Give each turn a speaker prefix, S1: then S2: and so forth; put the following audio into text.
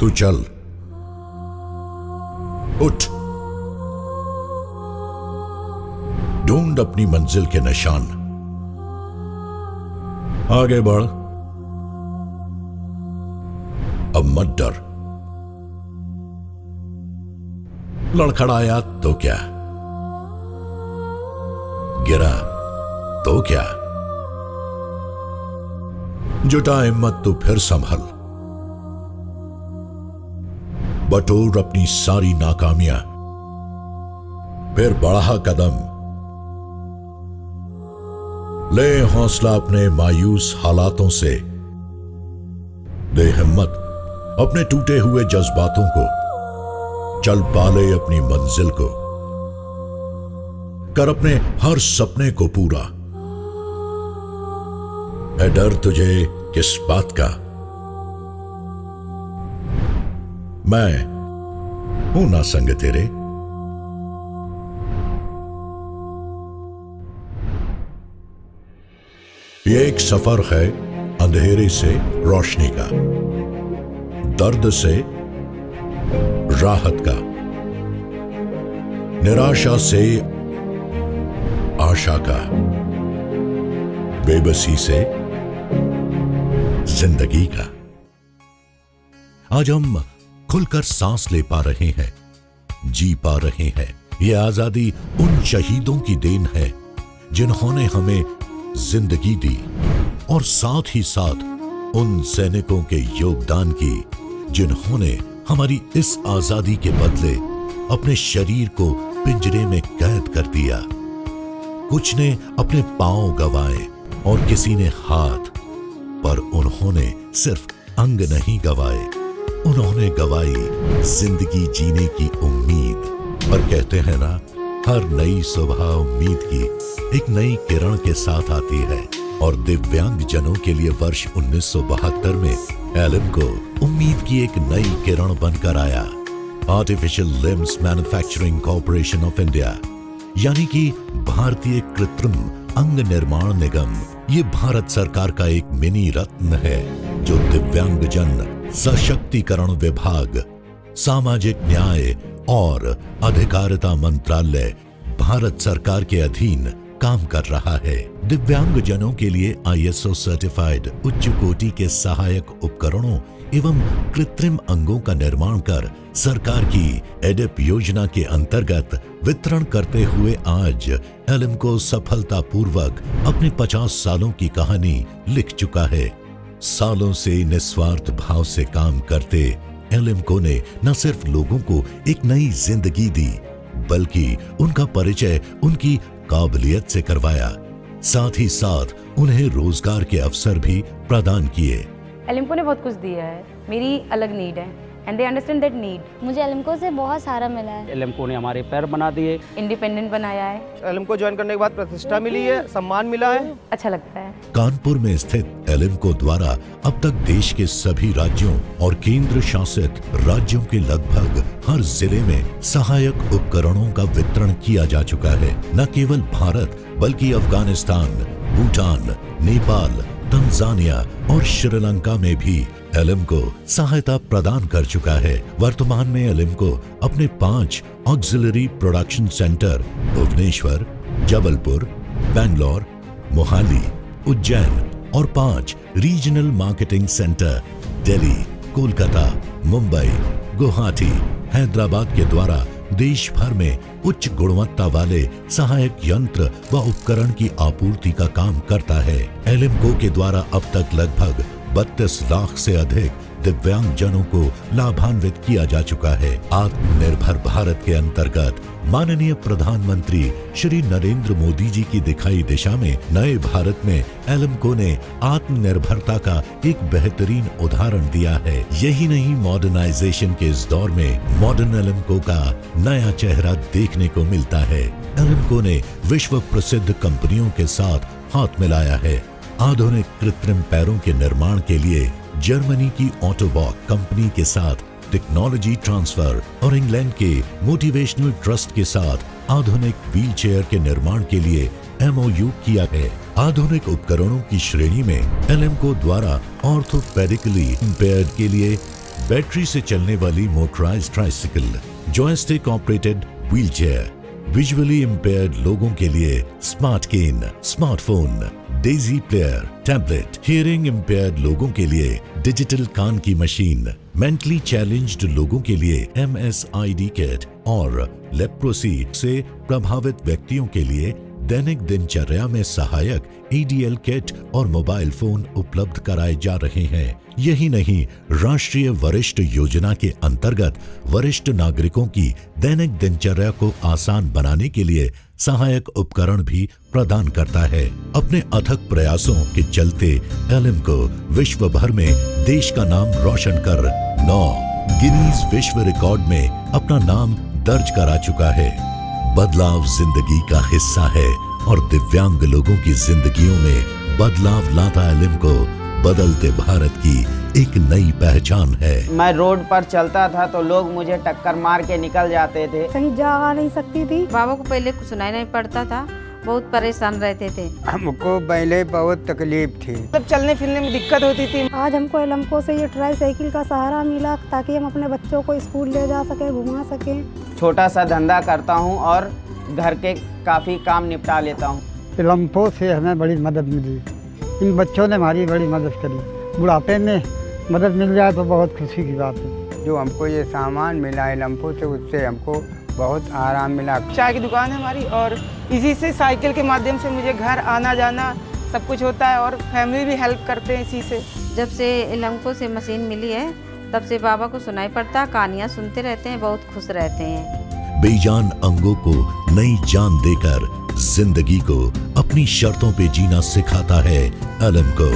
S1: तू चल, उठ, ढूंढ अपनी मंजिल के निशान, आगे बढ़, अब मत डर। लड़खड़ाया तो क्या, गिरा तो क्या, जुटा हिम्मत तो फिर संभल, बटोर अपनी सारी नाकामियां, फिर बढ़ा कदम, ले हौसला अपने मायूस हालातों से, दे हिम्मत अपने टूटे हुए जज्बातों को, चल पाले अपनी मंजिल को, कर अपने हर सपने को पूरा। है डर तुझे किस बात का, मैं हूं ना संग तेरे। ये एक सफर है अंधेरे से रोशनी का, दर्द से राहत का, निराशा से आशा का, बेबसी से जिंदगी का। आज हम खुलकर सांस ले पा रहे हैं, जी पा रहे हैं। ये आजादी उन शहीदों की देन है जिन्होंने हमें जिंदगी दी, और साथ ही साथ उन सैनिकों के योगदान की जिन्होंने हमारी इस आजादी के बदले अपने शरीर को पिंजरे में कैद कर दिया। कुछ ने अपने पांव गंवाए और किसी ने हाथ, पर उन्होंने सिर्फ अंग नहीं गंवाए, उन्होंने गंवाई जिंदगी जीने की उम्मीद। पर कहते हैं ना, हर नई सुबह उम्मीद की एक नई किरण के साथ आती है, और दिव्यांग जनों के लिए वर्ष 1972 में एलिम्को उम्मीद की एक नई किरण बनकर आया। Artificial limbs manufacturing corporation of India, यानी कि भारतीय कृत्रिम अंग निर्माण निगम, ये भारत सरकार का एक मिनी रत्न है जो दिव्यांगजन सशक्तिकरण विभाग, सामाजिक न्याय और अधिकारिता मंत्रालय, भारत सरकार के अधीन काम कर रहा है। दिव्यांगजनों के लिए ISO सर्टिफाइड उच्च कोटि के सहायक उपकरणों एवं कृत्रिम अंगों का निर्माण कर सरकार की एडिप योजना के अंतर्गत वितरण करते हुए आज एलिम्को सफलतापूर्वक अपने 50 सालों की कहानी लिख चुका है। सालों से निस्वार्थ भाव से काम करते एलिम्को ने न सिर्फ लोगों को एक नई जिंदगी दी, बल्कि उनका परिचय उनकी काबिलियत से करवाया, साथ ही साथ उन्हें रोजगार के अवसर भी प्रदान किए।
S2: एलिम्को ने बहुत कुछ दिया है, मेरी अलग नीड है and they understand that need.
S3: मुझे एलिम्को से बहुत सारा मिला है।
S4: एलिम्को ने हमारे पैर बना दिए,
S2: इंडिपेंडेंट बनाया है।
S5: एलिम्को ज्वाइन करने के बाद प्रतिष्ठा मिली है, सम्मान मिला है,
S2: अच्छा लगता है।
S1: कानपुर में स्थित एलिम्को द्वारा अब तक देश के सभी राज्यों और केंद्र शासित राज्यों के लगभग हर जिले में सहायक उपकरणों का वितरण किया जा चुका है। न केवल भारत बल्कि अफगानिस्तान, भूटान, नेपाल, तंजानिया और श्रीलंका में भी एलिम्को सहायता प्रदान कर चुका है। वर्तमान में एलिम्को अपने 5 auxiliary production centre Bhubaneswar, Jabalpur, Bangalore, Mohali, Ujjain और 5 regional marketing centre Delhi, Kolkata, Mumbai, Guwahati, Hyderabad के द्वारा देश भर में उच्च गुणवत्ता वाले सहायक यंत्र व उपकरण की आपूर्ति का काम करता है। एलिम्को के द्वारा अब तक लगभग 32 लाख से अधिक दिव्यांग जनों को लाभान्वित किया जा चुका है। आत्मनिर्भर भारत के अंतर्गत माननीय प्रधानमंत्री श्री नरेंद्र मोदी जी की दिखाई दिशा में नए भारत में एलिम्को ने आत्मनिर्भरता का एक बेहतरीन उदाहरण दिया है। यही नहीं, मॉडर्नाइजेशन के इस दौर में मॉडर्न एलिम्को का नया चेहरा देखने को मिलता है। एलिम्को ने विश्व प्रसिद्ध कंपनियों के साथ हाथ मिलाया है। आधुनिक कृत्रिम पैरों के निर्माण के लिए जर्मनी की ऑटोबॉक कंपनी के साथ टेक्नोलॉजी ट्रांसफर और इंग्लैंड के मोटिवेशनल ट्रस्ट के साथ आधुनिक व्हीलचेयर के निर्माण के लिए MOU किया है। आधुनिक उपकरणों की श्रेणी में एलिम्को द्वारा ऑर्थोपेडिकली इम्पेयर्ड के लिए बैटरी से चलने वाली motorized tricycle, joystick operated wheelchair, visually impaired लोगों के लिए smart cane, smartphone, daisy player, tablet, hearing impaired लोगों के लिए डिजिटल कान की मशीन, मेंटली चैलेंज्ड लोगों के लिए MSID किट और लेप्रोसी से प्रभावित व्यक्तियों के लिए दैनिक दिनचर्या में सहायक ADL किट और मोबाइल फोन उपलब्ध कराए जा रहे हैं। यही नहीं, राष्ट्रीय वरिष्ठ योजना के अंतर्गत वरिष्ठ नागरिकों की दैनिक दिनचर्या को आसान बनाने के लिए सहायक उपकरण भी प्रदान करता है। अपने अथक प्रयासों के चलते एलिम्को विश्व भर में देश का नाम रोशन कर 9 गिनीज विश्व रिकॉर्ड में अपना नाम दर्ज करा चुका है। बदलाव जिंदगी का हिस्सा है और दिव्यांग लोगों की जिंदगियों में बदलाव लाता एलिम्को बदलते भारत की एक नई पहचान है।
S6: मैं रोड पर चलता था तो लोग मुझे टक्कर मार के निकल जाते थे।
S7: कहीं जा आ नहीं सकती थी।
S2: बाबा को पहले कुछ सुनाई नहीं पड़ता था, बहुत परेशान रहते थे।
S8: हमको पहले बहुत तकलीफ थी,
S5: तब चलने फिरने में दिक्कत होती थी।
S7: आज हमको एलिम्को से ये ट्राईसाइकिल का सहारा मिला ताकि हम अपने बच्चों को स्कूल ले जा सके, घुमा सके।
S6: छोटा सा धंधा करता हूँ और घर के काफ़ी काम निपटा लेता हूँ।
S8: एलिम्को से हमें बड़ी मदद मिली, इन बच्चों ने हमारी बड़ी मदद करी। बुढ़ापे में मदद मिल जाए तो बहुत खुशी की बात है। जो हमको ये सामान मिला एलिम्को से, उससे हमको बहुत आराम मिला।
S5: चाय की दुकान है हमारी और इसी से साइकिल के माध्यम से मुझे घर आना जाना सब कुछ होता है और फैमिली भी हेल्प करते हैं इसी से।
S2: जब से एलिम्को से मशीन मिली है तब से बाबा को सुनाई पड़ता, कहानियाँ सुनते रहते हैं, बहुत खुश रहते हैं।
S1: बेजान अंगों को नई जान देकर जिंदगी को अपनी शर्तों पे जीना सिखाता है एलिम्को।